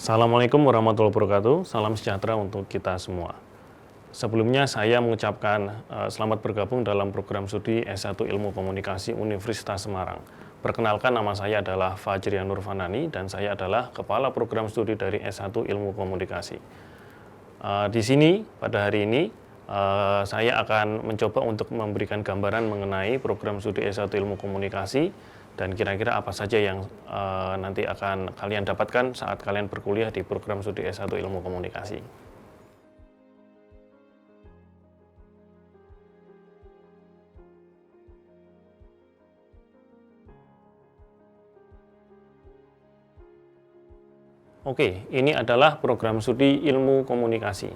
Assalamualaikum warahmatullahi wabarakatuh. Salam sejahtera untuk kita semua. Sebelumnya saya mengucapkan selamat bergabung dalam program studi S1 Ilmu Komunikasi Universitas Semarang. Perkenalkan, nama saya adalah Fajrian Nurfanani dan saya adalah Kepala Program Studi dari S1 Ilmu Komunikasi. Di sini pada hari ini saya akan mencoba untuk memberikan gambaran mengenai program studi S1 Ilmu Komunikasi dan kira-kira apa saja yang nanti akan kalian dapatkan saat kalian berkuliah di program studi S1 Ilmu Komunikasi. Oke, ini adalah program studi Ilmu Komunikasi.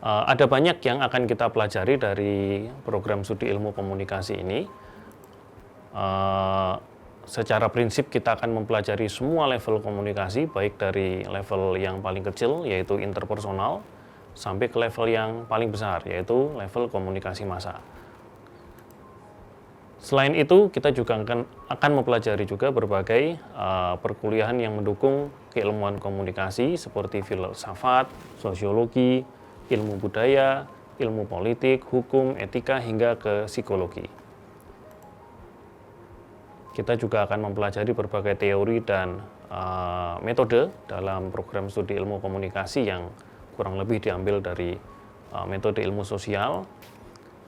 Ada banyak yang akan kita pelajari dari program studi Ilmu Komunikasi ini. Secara prinsip kita akan mempelajari semua level komunikasi, baik dari level yang paling kecil yaitu interpersonal sampai ke level yang paling besar yaitu level komunikasi massa. Selain itu kita juga akan mempelajari juga berbagai perkuliahan yang mendukung keilmuan komunikasi seperti filsafat, sosiologi, ilmu budaya, ilmu politik, hukum, etika hingga ke psikologi. Kita juga akan mempelajari berbagai teori dan metode dalam program studi ilmu komunikasi yang kurang lebih diambil dari metode ilmu sosial,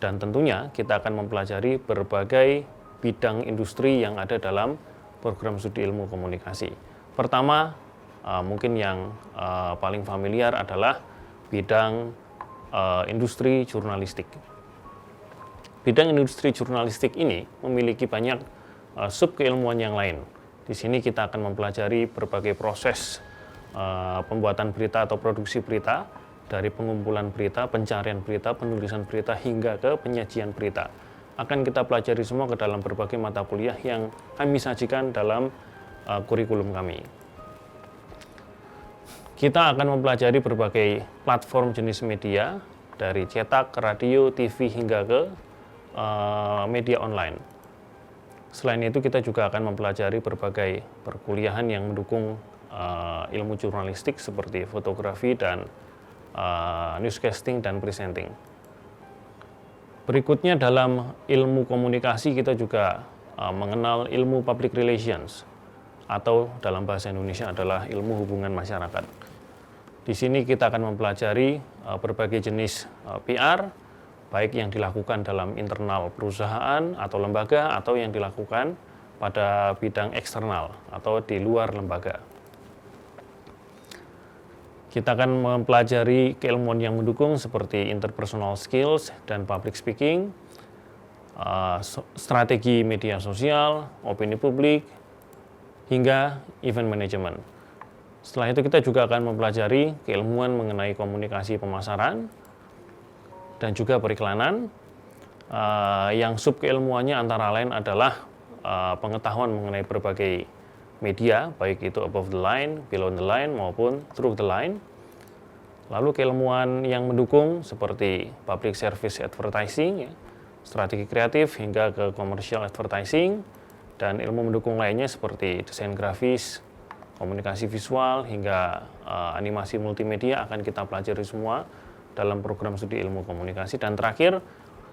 dan tentunya kita akan mempelajari berbagai bidang industri yang ada dalam program studi ilmu komunikasi. Pertama, mungkin yang paling familiar adalah bidang industri jurnalistik. Bidang industri jurnalistik ini memiliki banyak sub keilmuan yang lain. Di sini kita akan mempelajari berbagai proses pembuatan berita atau produksi berita, dari pengumpulan berita, pencarian berita, penulisan berita, hingga ke penyajian berita. Akan kita pelajari semua ke dalam berbagai mata kuliah yang kami sajikan dalam kurikulum kami. Kita akan mempelajari berbagai platform jenis media, dari cetak, radio, TV, hingga ke media online. Selain itu kita juga akan mempelajari berbagai perkuliahan yang mendukung ilmu jurnalistik seperti fotografi dan newscasting dan presenting. Berikutnya dalam ilmu komunikasi kita juga mengenal ilmu public relations, atau dalam bahasa Indonesia adalah ilmu hubungan masyarakat. Di sini kita akan mempelajari berbagai jenis PR, baik yang dilakukan dalam internal perusahaan atau lembaga, atau yang dilakukan pada bidang eksternal atau di luar lembaga. Kita akan mempelajari keilmuan yang mendukung seperti interpersonal skills dan public speaking, strategi media sosial, opini publik, hingga event management. Setelah itu kita juga akan mempelajari keilmuan mengenai komunikasi pemasaran dan juga periklanan, yang sub keilmuannya antara lain adalah pengetahuan mengenai berbagai media, baik itu above the line, below the line, maupun through the line. Lalu keilmuan yang mendukung seperti public service advertising, strategi kreatif, hingga ke commercial advertising, dan ilmu mendukung lainnya seperti desain grafis, komunikasi visual, hingga animasi multimedia akan kita pelajari semua dalam program studi ilmu komunikasi. Dan terakhir,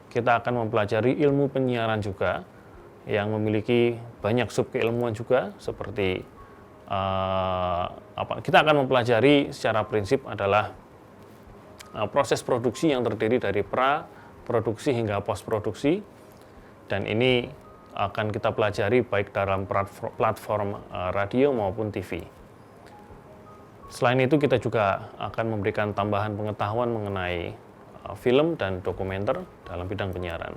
kita akan mempelajari ilmu penyiaran juga, yang memiliki banyak sub keilmuan juga, seperti kita akan mempelajari secara prinsip adalah proses produksi yang terdiri dari pra, produksi, hingga post produksi, dan ini akan kita pelajari baik dalam platform radio maupun TV. Selain itu kita juga akan memberikan tambahan pengetahuan mengenai film dan dokumenter dalam bidang penyiaran.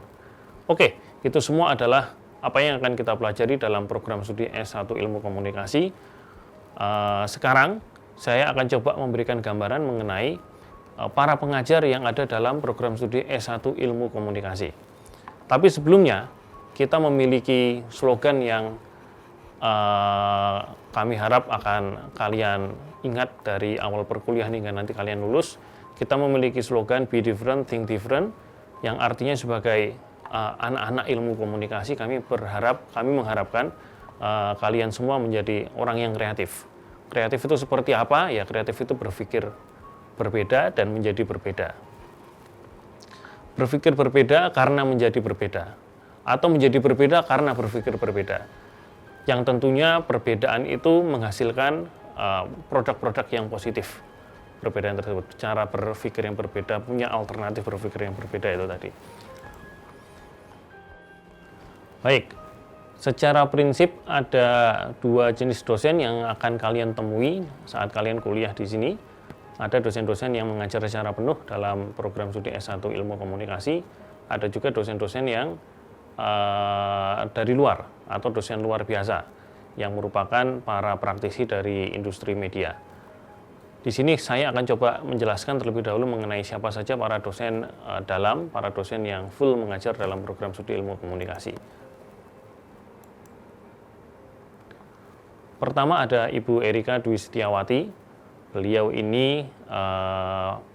Oke, itu semua adalah apa yang akan kita pelajari dalam program studi S1 Ilmu Komunikasi. Sekarang saya akan coba memberikan gambaran mengenai para pengajar yang ada dalam program studi S1 Ilmu Komunikasi. Tapi sebelumnya kita memiliki slogan yang kami harap akan kalian ingat dari awal perkuliahan hingga nanti kalian lulus. Kita memiliki slogan Be Different, Think Different, yang artinya sebagai anak-anak ilmu komunikasi kami mengharapkan kalian semua menjadi orang yang kreatif. Kreatif itu seperti apa? Ya, kreatif itu berpikir berbeda dan menjadi berbeda. Berpikir berbeda karena menjadi berbeda, atau menjadi berbeda karena berpikir berbeda. Yang tentunya perbedaan itu menghasilkan produk-produk yang positif. Perbedaan tersebut, cara berpikir yang berbeda, punya alternatif berpikir yang berbeda itu tadi. Baik, secara prinsip ada dua jenis dosen yang akan kalian temui saat kalian kuliah di sini. Ada dosen-dosen yang mengajar secara penuh dalam program studi S1 Ilmu Komunikasi. Ada juga dosen-dosen yang dari luar atau dosen luar biasa yang merupakan para praktisi dari industri media. Di sini saya akan coba menjelaskan terlebih dahulu mengenai siapa saja para dosen para dosen yang full mengajar dalam program studi Ilmu Komunikasi. Pertama ada Ibu Erika Dwi Setiawati. Beliau ini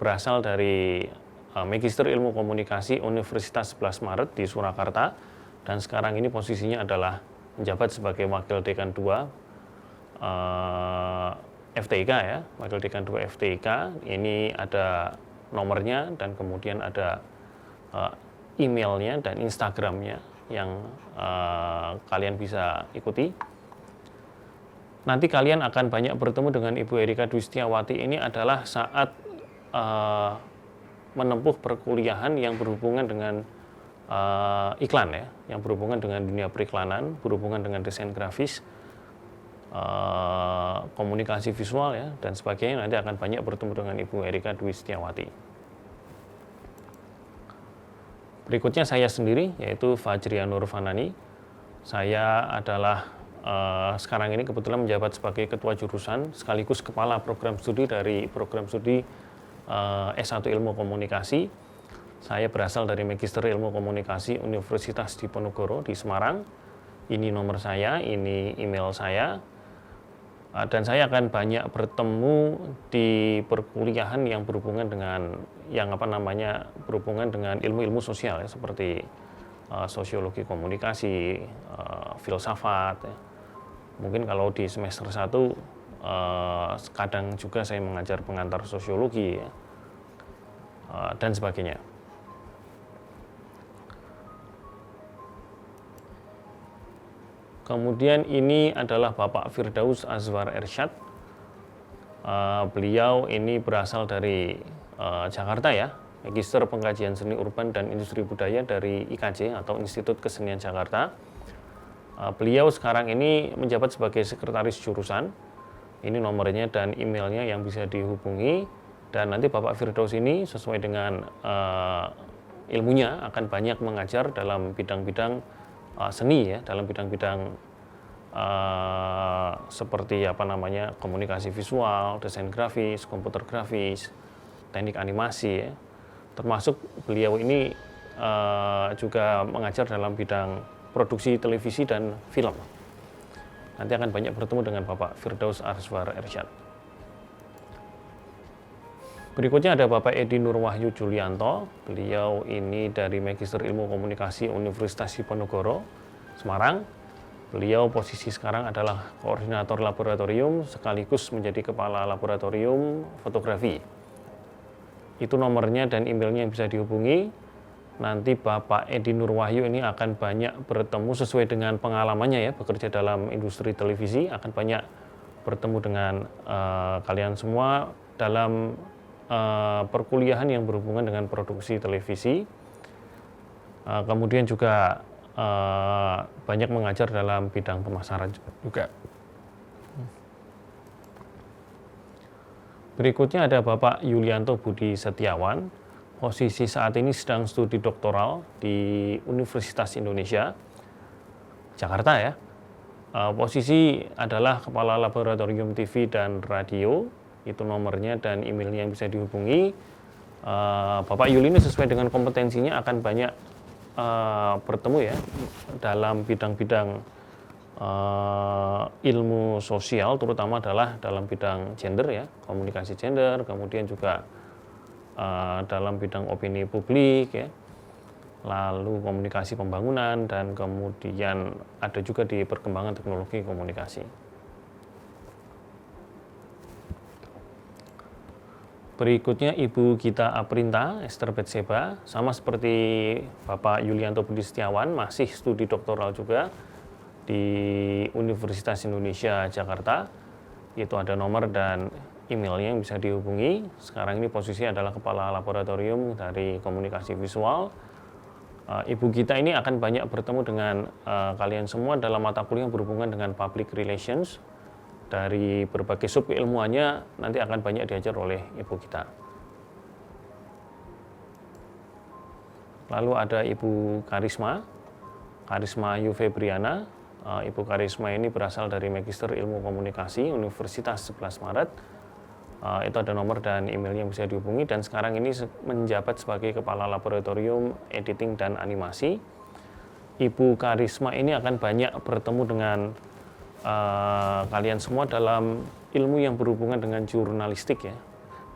berasal dari Magister Ilmu Komunikasi Universitas 11 Maret di Surakarta, dan sekarang ini posisinya adalah menjabat sebagai Wakil Dekan 2 FTIK ya, Wakil Dekan 2 FTIK. Ini ada nomornya dan kemudian ada emailnya dan Instagramnya yang kalian bisa ikuti. Nanti kalian akan banyak bertemu dengan Ibu Erika Dwi Setiawati ini adalah saat menempuh perkuliahan yang berhubungan dengan iklan ya, yang berhubungan dengan dunia periklanan, berhubungan dengan desain grafis, komunikasi visual ya, dan sebagainya. Nanti akan banyak bertemu dengan Ibu Erika Dwi Setiawati. Berikutnya saya sendiri, yaitu Fajrian Nur Fanani. Saya adalah sekarang ini kebetulan menjabat sebagai ketua jurusan sekaligus kepala program studi dari program studi S1 Ilmu Komunikasi. Saya berasal dari Magister Ilmu Komunikasi Universitas Diponegoro di Semarang. Ini nomor saya, ini email saya. Dan saya akan banyak bertemu di perkuliahan yang berhubungan dengan berhubungan dengan ilmu-ilmu sosial ya, seperti sosiologi komunikasi, filsafat ya. Mungkin kalau di semester 1 kadang juga saya mengajar pengantar sosiologi ya, dan sebagainya. Kemudian ini adalah Bapak Firdaus Azwar Ersyad. Beliau ini berasal dari Jakarta ya, Magister Pengkajian Seni Urban dan Industri Budaya dari IKJ atau Institut Kesenian Jakarta. Beliau sekarang ini menjabat sebagai sekretaris jurusan. Ini nomornya dan emailnya yang bisa dihubungi. Dan nanti Bapak Firdaus ini sesuai dengan ilmunya akan banyak mengajar dalam bidang-bidang seni ya, dalam bidang-bidang seperti komunikasi visual, desain grafis, komputer grafis, teknik animasi ya. Termasuk beliau ini juga mengajar dalam bidang produksi televisi dan film. Nanti akan banyak bertemu dengan Bapak Firdaus Azwar Ersyad. Berikutnya ada Bapak Edi Nurwahyu Julianto. Beliau ini dari Magister Ilmu Komunikasi Universitas Diponegoro, Semarang. Beliau posisi sekarang adalah koordinator laboratorium sekaligus menjadi kepala laboratorium fotografi. Itu nomornya dan emailnya yang bisa dihubungi. Nanti Bapak Edi Nurwahyu ini akan banyak bertemu sesuai dengan pengalamannya ya, bekerja dalam industri televisi, akan banyak bertemu dengan kalian semua dalam perkuliahan yang berhubungan dengan produksi televisi. Kemudian juga banyak mengajar dalam bidang pemasaran juga. Berikutnya ada Bapak Yulianto Budi Setiawan. Posisi saat ini sedang studi doktoral di Universitas Indonesia, Jakarta ya. Posisi adalah Kepala Laboratorium TV dan Radio. Itu nomornya dan emailnya yang bisa dihubungi. Bapak Yuli ini sesuai dengan kompetensinya akan banyak bertemu ya dalam bidang-bidang ilmu sosial, terutama adalah dalam bidang gender ya, komunikasi gender, kemudian juga dalam bidang opini publik ya, lalu komunikasi pembangunan, dan kemudian ada juga di perkembangan teknologi komunikasi. Berikutnya Ibu Gita Aprinta, Ester Betseba, sama seperti Bapak Yulianto Budi Setiawan, masih studi doktoral juga di Universitas Indonesia Jakarta. Itu ada nomor dan emailnya yang bisa dihubungi. Sekarang ini posisi adalah Kepala Laboratorium dari Komunikasi Visual. Ibu Gita ini akan banyak bertemu dengan kalian semua dalam mata kuliah yang berhubungan dengan Public Relations. Dari berbagai sub keilmuannya nanti akan banyak diajar oleh Ibu Gita. Lalu ada Ibu Karisma Yu Febriana. Ibu Karisma ini berasal dari Magister Ilmu Komunikasi Universitas 11 Maret. Itu ada nomor dan emailnya yang bisa dihubungi, dan sekarang ini menjabat sebagai Kepala Laboratorium Editing dan Animasi. Ibu Karisma ini akan banyak bertemu dengan kalian semua dalam ilmu yang berhubungan dengan jurnalistik ya,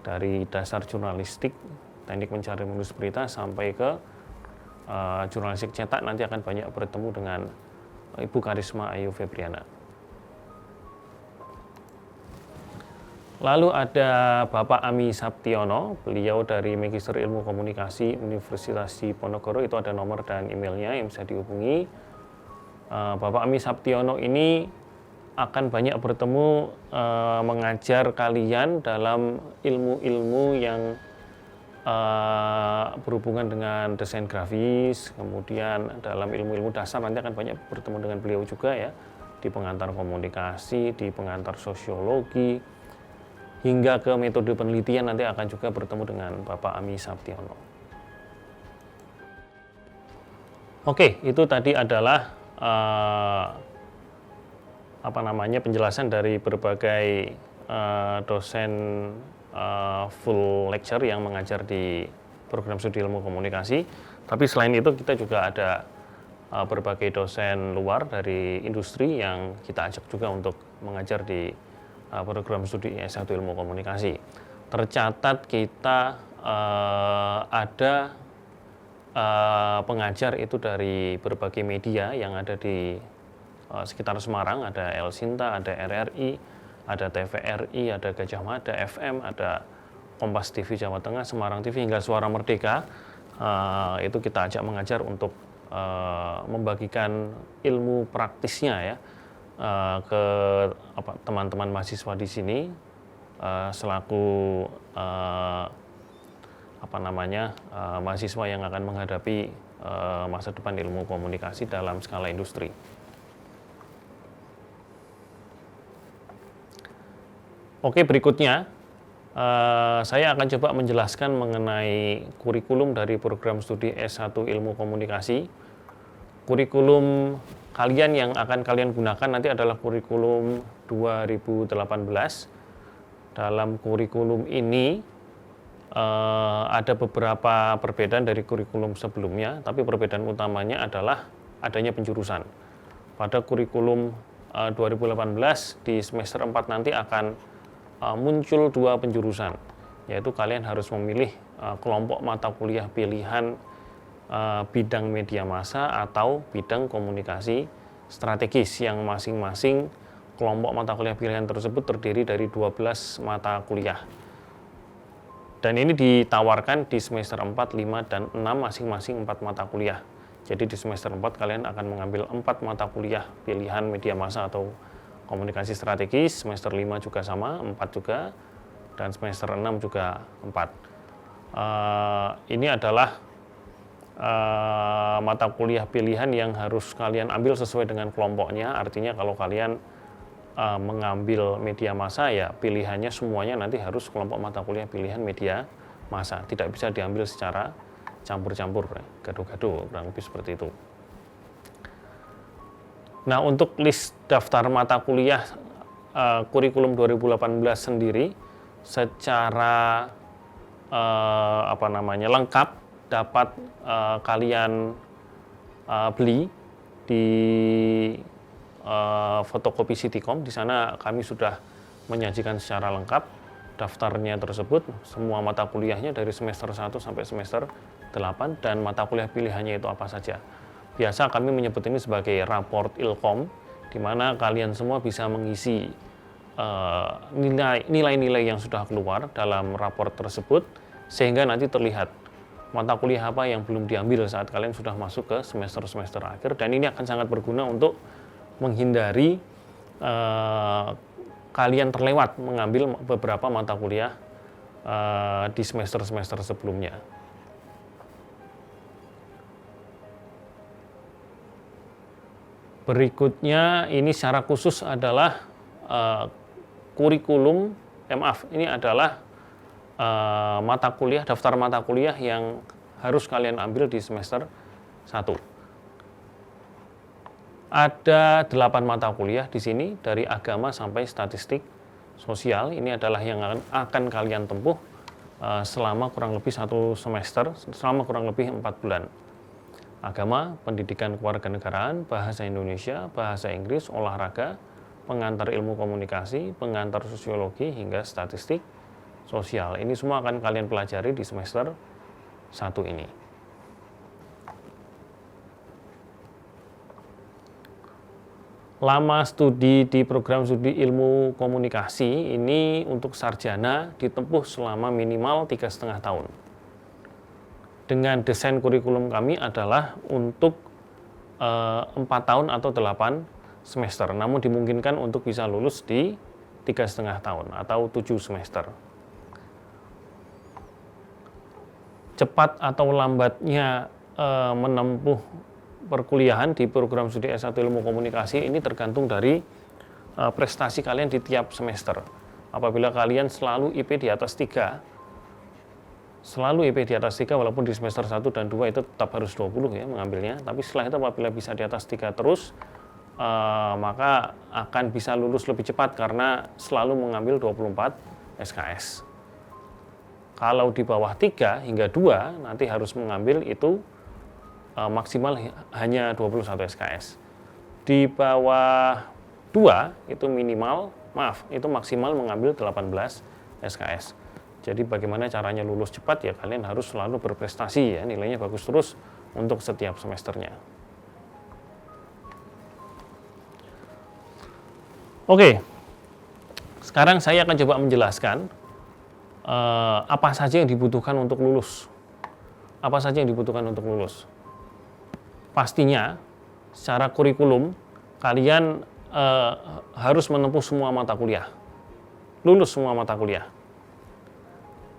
dari dasar jurnalistik, teknik mencari menulis berita sampai ke jurnalistik cetak. Nanti akan banyak bertemu dengan Ibu Karisma Ayu Febriana. Lalu ada Bapak Ami Saptiono, beliau dari Magister Ilmu Komunikasi Universitas Diponegoro. Itu ada nomor dan emailnya yang bisa dihubungi. Bapak Ami Saptiono ini akan banyak bertemu mengajar kalian dalam ilmu-ilmu yang berhubungan dengan desain grafis, kemudian dalam ilmu-ilmu dasar nanti akan banyak bertemu dengan beliau juga ya, di pengantar komunikasi, di pengantar sosiologi, hingga ke metode penelitian nanti akan juga bertemu dengan Bapak Ami Saptiono. Oke, itu tadi adalah penjelasan dari berbagai dosen full lecture yang mengajar di program studi ilmu komunikasi. Tapi selain itu kita juga ada berbagai dosen luar dari industri yang kita ajak juga untuk mengajar di program studi S1 ilmu komunikasi. Tercatat kita ada pengajar itu dari berbagai media yang ada di sekitar Semarang. Ada El Sinta, ada RRI, ada TVRI, ada Gajah Mada FM, ada Kompas TV Jawa Tengah, Semarang TV, hingga Suara Merdeka. Itu kita ajak mengajar untuk membagikan ilmu praktisnya ya ke teman-teman mahasiswa di sini selaku mahasiswa yang akan menghadapi masa depan ilmu komunikasi dalam skala industri. Oke, berikutnya saya akan coba menjelaskan mengenai kurikulum dari program studi S1 Ilmu Komunikasi. Kurikulum kalian yang akan kalian gunakan nanti adalah kurikulum 2018. Dalam kurikulum ini ada beberapa perbedaan dari kurikulum sebelumnya, tapi perbedaan utamanya adalah adanya penjurusan. Pada kurikulum 2018 di semester 4 nanti akan muncul 2 penjurusan, yaitu kalian harus memilih kelompok mata kuliah pilihan bidang media massa atau bidang komunikasi strategis, yang masing-masing kelompok mata kuliah pilihan tersebut terdiri dari 12 mata kuliah. Dan ini ditawarkan di semester 4, 5, dan 6 masing-masing 4 mata kuliah. Jadi di semester 4 kalian akan mengambil 4 mata kuliah pilihan media massa atau komunikasi strategis, semester 5 juga sama, 4 juga, dan semester 6 juga 4. Ini adalah mata kuliah pilihan yang harus kalian ambil sesuai dengan kelompoknya. Artinya kalau kalian mengambil media massa, ya pilihannya semuanya nanti harus kelompok mata kuliah pilihan media massa. Tidak bisa diambil secara campur-campur, gado-gado, kurang lebih seperti itu. Nah, untuk list daftar mata kuliah kurikulum 2018 sendiri secara lengkap dapat kalian beli di fotokopi Citycom. Di sana kami sudah menyajikan secara lengkap daftarnya tersebut, semua mata kuliahnya dari semester 1 sampai semester 8, dan mata kuliah pilihannya itu apa saja. Biasa kami menyebut ini sebagai raport ilkom, di mana kalian semua bisa mengisi nilai-nilai yang sudah keluar dalam rapor tersebut, sehingga nanti terlihat mata kuliah apa yang belum diambil saat kalian sudah masuk ke semester-semester akhir, dan ini akan sangat berguna untuk menghindari kalian terlewat mengambil beberapa mata kuliah di semester-semester sebelumnya. Berikutnya ini secara khusus adalah kurikulum, ini adalah daftar mata kuliah yang harus kalian ambil di semester 1. Ada 8 mata kuliah di sini, dari agama sampai statistik sosial. Ini adalah yang akan kalian tempuh selama kurang lebih 1 semester, selama kurang lebih 4 bulan. Agama, pendidikan kewarganegaraan, bahasa Indonesia, bahasa Inggris, olahraga, pengantar ilmu komunikasi, pengantar sosiologi, hingga statistik sosial. Ini semua akan kalian pelajari di semester 1 ini. Lama studi di program studi ilmu komunikasi ini untuk sarjana ditempuh selama minimal 3,5 tahun. Dengan desain kurikulum kami adalah untuk 4 tahun atau 8 semester, namun dimungkinkan untuk bisa lulus di 3,5 tahun atau 7 semester. Cepat atau lambatnya menempuh perkuliahan di program studi S1 Ilmu Komunikasi ini tergantung dari prestasi kalian di tiap semester. Apabila kalian selalu IP di atas 3, walaupun di semester 1 dan 2 itu tetap harus 20 ya mengambilnya, tapi setelah itu apabila bisa di atas 3 terus, maka akan bisa lulus lebih cepat karena selalu mengambil 24 SKS. Kalau di bawah 3 hingga 2 nanti harus mengambil itu maksimal hanya 21 SKS. Di bawah 2 itu itu maksimal mengambil 18 SKS. Jadi bagaimana caranya lulus cepat ya, kalian harus selalu berprestasi ya, nilainya bagus terus untuk setiap semesternya. Oke, sekarang saya akan coba menjelaskan apa saja yang dibutuhkan untuk lulus. Pastinya secara kurikulum kalian harus menempuh semua mata kuliah, lulus semua mata kuliah.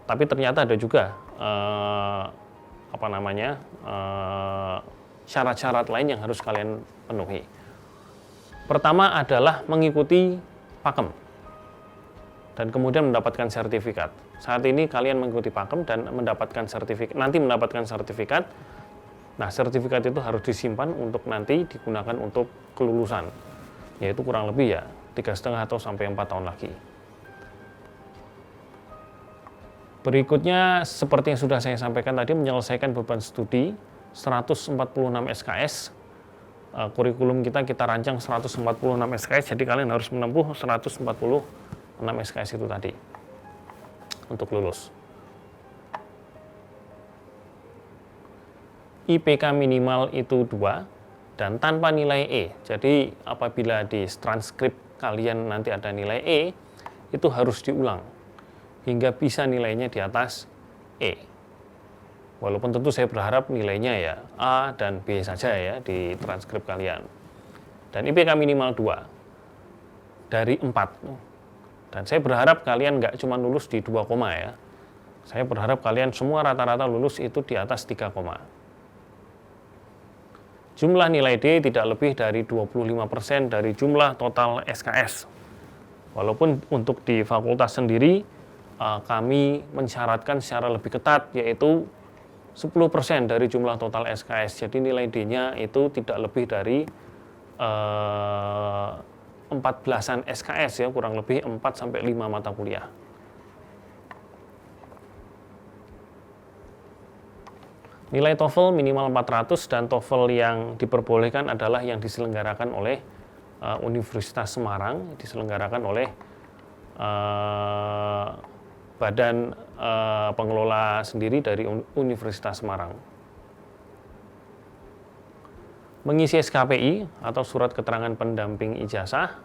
Tapi ternyata ada juga syarat-syarat lain yang harus kalian penuhi. Pertama adalah mengikuti pakem dan kemudian mendapatkan sertifikat. Saat ini kalian mengikuti pakem dan mendapatkan sertifikat. Nah, sertifikat itu harus disimpan untuk nanti digunakan untuk kelulusan, yaitu kurang lebih ya 3,5 atau sampai 4 tahun lagi. Berikutnya, seperti yang sudah saya sampaikan tadi, menyelesaikan beban studi 146 SKS. Kurikulum kita rancang 146 SKS, jadi kalian harus menempuh 146 SKS itu tadi untuk lulus. IPK minimal itu 2 dan tanpa nilai E. Jadi apabila di transkrip kalian nanti ada nilai E, itu harus diulang hingga bisa nilainya di atas E. Walaupun tentu saya berharap nilainya ya A dan B saja ya di transkrip kalian. Dan IPK minimal 2 dari 4. Dan saya berharap kalian nggak cuma lulus di 2 koma ya. Saya berharap kalian semua rata-rata lulus itu di atas 3 koma. Jumlah nilai D tidak lebih dari 25% dari jumlah total SKS. Walaupun untuk di fakultas sendiri, kami mensyaratkan secara lebih ketat, yaitu 10% dari jumlah total SKS. Jadi nilai D-nya itu tidak lebih dari 14-an SKS ya, kurang lebih 4-5 mata kuliah. Nilai TOEFL minimal 400 dan TOEFL yang diperbolehkan adalah yang diselenggarakan oleh Universitas Semarang, diselenggarakan oleh badan pengelola sendiri dari Universitas Semarang. Mengisi SKPI atau surat keterangan pendamping ijazah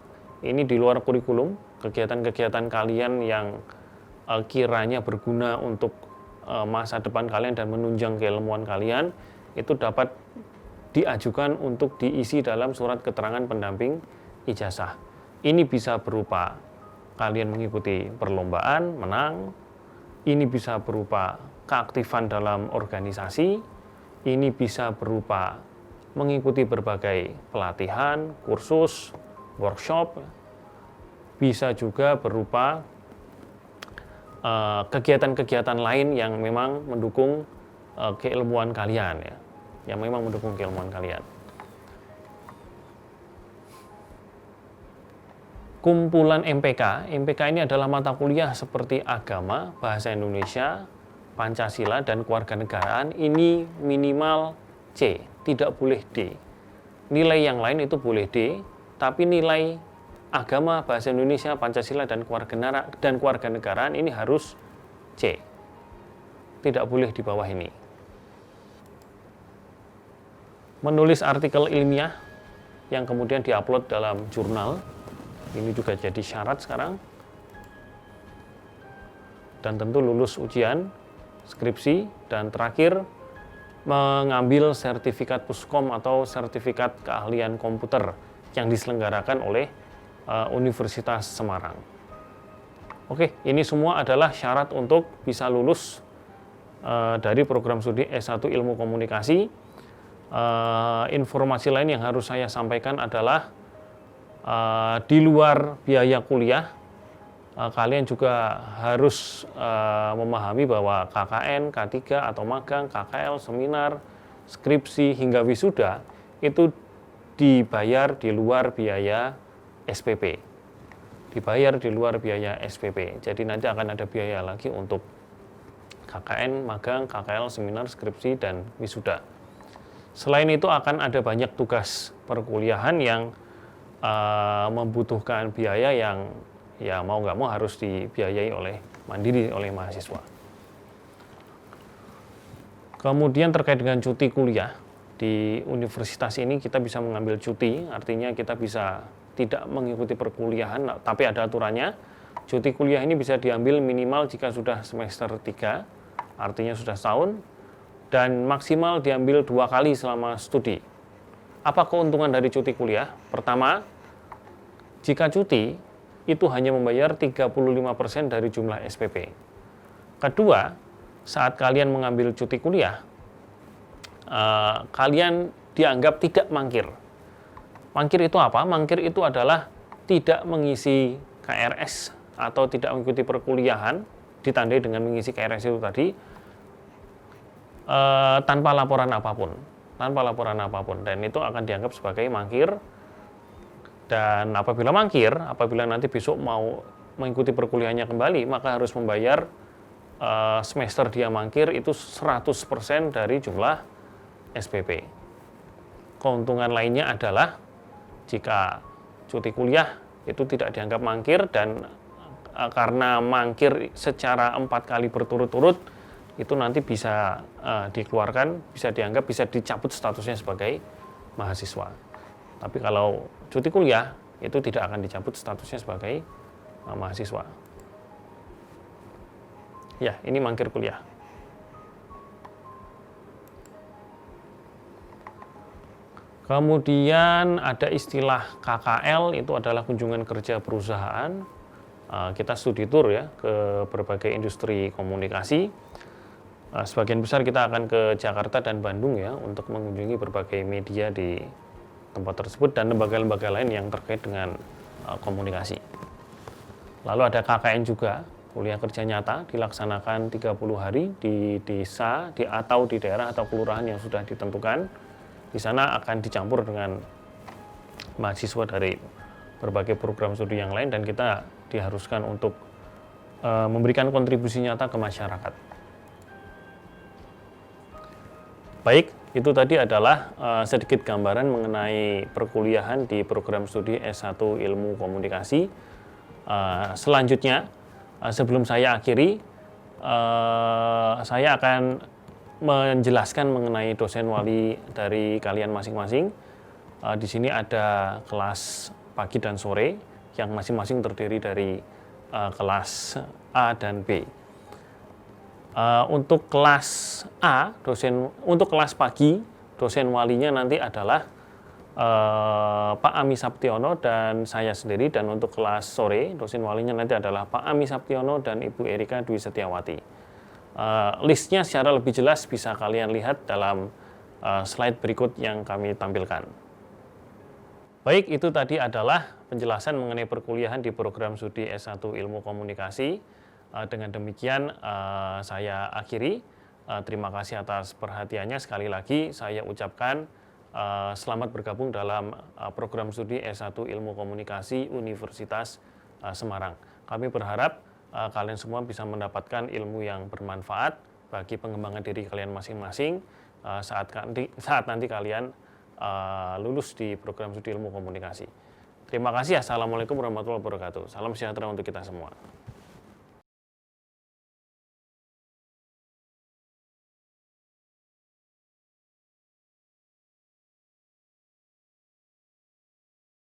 ini di luar kurikulum, kegiatan-kegiatan kalian yang kiranya berguna untuk masa depan kalian dan menunjang keilmuan kalian, itu dapat diajukan untuk diisi dalam surat keterangan pendamping ijazah. Ini bisa berupa kalian mengikuti perlombaan, menang. Ini bisa berupa keaktifan dalam organisasi. Ini bisa berupa mengikuti berbagai pelatihan, kursus, workshop. Bisa juga berupa kegiatan-kegiatan lain yang memang mendukung keilmuan kalian, ya, yang memang mendukung keilmuan kalian. Kumpulan MPK, MPK ini adalah mata kuliah seperti agama, bahasa Indonesia, Pancasila, dan kewarganegaraan. Ini minimal C, tidak boleh D. Nilai yang lain itu boleh D, tapi nilai agama, bahasa Indonesia, Pancasila, dan kewarganegaraan ini harus C. Tidak boleh di bawah ini. Menulis artikel ilmiah yang kemudian diupload dalam jurnal, ini juga jadi syarat sekarang. Dan tentu lulus ujian, skripsi, dan terakhir mengambil sertifikat Puskom atau sertifikat keahlian komputer yang diselenggarakan oleh Universitas Semarang. Oke, ini semua adalah syarat untuk bisa lulus dari program studi S1 Ilmu Komunikasi. Informasi lain yang harus saya sampaikan adalah di luar biaya kuliah, kalian juga harus memahami bahwa KKN, K3 atau magang, KKL, seminar, skripsi, hingga wisuda itu dibayar di luar biaya SPP. Dibayar di luar biaya SPP. Jadi nanti akan ada biaya lagi untuk KKN, magang, KKL, seminar, skripsi, dan wisuda. Selain itu akan ada banyak tugas perkuliahan yang membutuhkan biaya yang ya mau nggak mau harus dibiayai mandiri oleh mahasiswa. Kemudian terkait dengan cuti kuliah, di universitas ini kita bisa mengambil cuti, artinya kita bisa tidak mengikuti perkuliahan, tapi ada aturannya. Cuti kuliah ini bisa diambil minimal jika sudah semester 3, artinya sudah setahun, dan maksimal diambil 2 kali selama studi. Apa keuntungan dari cuti kuliah? Pertama, jika cuti, itu hanya membayar 35% dari jumlah SPP. Kedua, saat kalian mengambil cuti kuliah, kalian dianggap tidak mangkir. Mangkir itu apa? Mangkir itu adalah tidak mengisi KRS atau tidak mengikuti perkuliahan, ditandai dengan mengisi KRS itu tadi, tanpa laporan apapun. Dan itu akan dianggap sebagai mangkir. Dan apabila mangkir, apabila nanti besok mau mengikuti perkuliahannya kembali, maka harus membayar semester dia mangkir itu 100% dari jumlah SPP. Keuntungan lainnya adalah jika cuti kuliah itu tidak dianggap mangkir, dan karena mangkir secara 4 kali berturut-turut, itu nanti bisa dikeluarkan, bisa dicabut statusnya sebagai mahasiswa. Tapi kalau cuti kuliah, itu tidak akan dicabut statusnya sebagai mahasiswa. Ya, ini mangkir kuliah. Kemudian ada istilah KKL, itu adalah kunjungan kerja perusahaan. Kita studi tour ya ke berbagai industri komunikasi. Sebagian besar kita akan ke Jakarta dan Bandung ya untuk mengunjungi berbagai media di tempat tersebut dan lembaga-lembaga lain yang terkait dengan komunikasi. Lalu ada KKN juga, kuliah kerja nyata, dilaksanakan 30 hari di desa, atau di daerah atau kelurahan yang sudah ditentukan. Di sana akan dicampur dengan mahasiswa dari berbagai program studi yang lain, dan kita diharuskan untuk memberikan kontribusi nyata ke masyarakat. Baik, itu tadi adalah sedikit gambaran mengenai perkuliahan di program studi S1 Ilmu Komunikasi. Selanjutnya, sebelum saya akhiri, saya akan menjelaskan mengenai dosen wali dari kalian masing-masing. Di sini ada kelas pagi dan sore yang masing-masing terdiri dari kelas A dan B. Untuk kelas A, untuk kelas pagi, dosen walinya nanti adalah Pak Ami Saptiono dan saya sendiri, dan untuk kelas sore, dosen walinya nanti adalah Pak Ami Saptiono dan Ibu Erika Dwi Setiawati. Listnya secara lebih jelas bisa kalian lihat dalam slide berikut yang kami tampilkan. Baik, itu tadi adalah penjelasan mengenai perkuliahan di program studi S1 Ilmu Komunikasi. Dengan demikian saya akhiri. Terima kasih atas perhatiannya. Sekali lagi saya ucapkan selamat bergabung dalam program studi S1 Ilmu Komunikasi Universitas Semarang. Kami berharap kalian semua bisa mendapatkan ilmu yang bermanfaat bagi pengembangan diri kalian masing-masing saat nanti kalian lulus di program studi Ilmu Komunikasi. Terima kasih. Assalamualaikum warahmatullahi wabarakatuh. Salam sejahtera untuk kita semua.